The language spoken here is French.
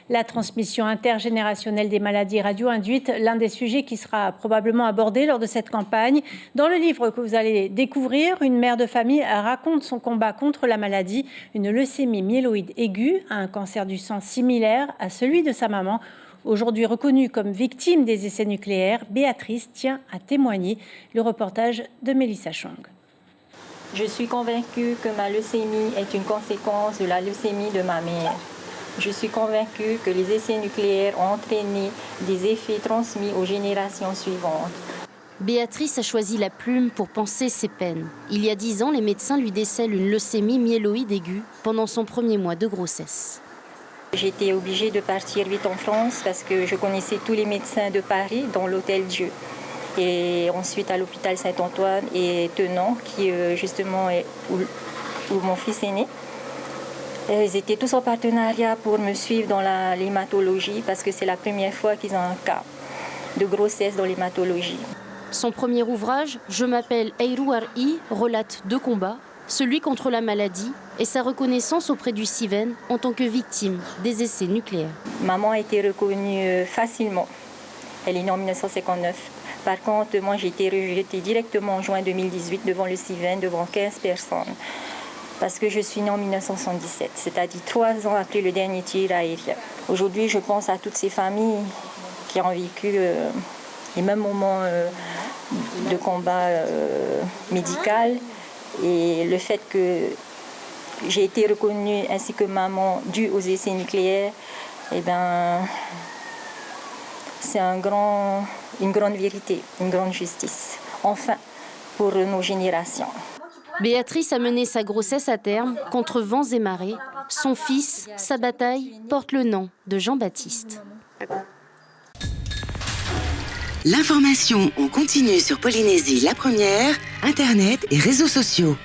La transmission intergénérationnelle des maladies radio-induites, l'un des sujets qui sera probablement abordé lors de cette campagne. Dans le livre que vous allez découvrir, une mère de famille raconte son combat contre la maladie, une leucémie myéloïde aiguë, un cancer du sang similaire à celui de sa maman. Aujourd'hui reconnue comme victime des essais nucléaires, Béatrice tient à témoigner. Le reportage de Mélissa Chong. Je suis convaincue que ma leucémie est une conséquence de la leucémie de ma mère. Je suis convaincue que les essais nucléaires ont entraîné des effets transmis aux générations suivantes. Béatrice a choisi la plume pour penser ses peines. Il y a 10 ans, les médecins lui décèlent une leucémie myéloïde aiguë pendant son premier mois de grossesse. J'étais obligée de partir vite en France parce que je connaissais tous les médecins de Paris, dont l'Hôtel Dieu. Et ensuite à l'hôpital Saint-Antoine et Tenon, qui justement est où mon fils est né. Ils étaient tous en partenariat pour me suivre dans l'hématologie parce que c'est la première fois qu'ils ont un cas de grossesse dans l'hématologie. Son premier ouvrage, Je m'appelle Eyru Ar'i, relate 2 combats, celui contre la maladie et sa reconnaissance auprès du CIVEN en tant que victime des essais nucléaires. Maman a été reconnue facilement. Elle est née en 1959. Par contre, moi j'ai été rejetée directement en juin 2018 devant le CIVEN, devant 15 personnes. Parce que je suis née en 1977, c'est-à-dire 3 ans après le dernier tir aérien. Aujourd'hui, je pense à toutes ces familles qui ont vécu les mêmes moments de combat médical. Et le fait que j'ai été reconnue ainsi que maman due aux essais nucléaires, eh ben, c'est une grande vérité, une grande justice. Enfin, pour nos générations. Béatrice a mené sa grossesse à terme contre vents et marées. Son fils, sa bataille, porte le nom de Jean-Baptiste. L'information en continu sur Polynésie la première, Internet et réseaux sociaux.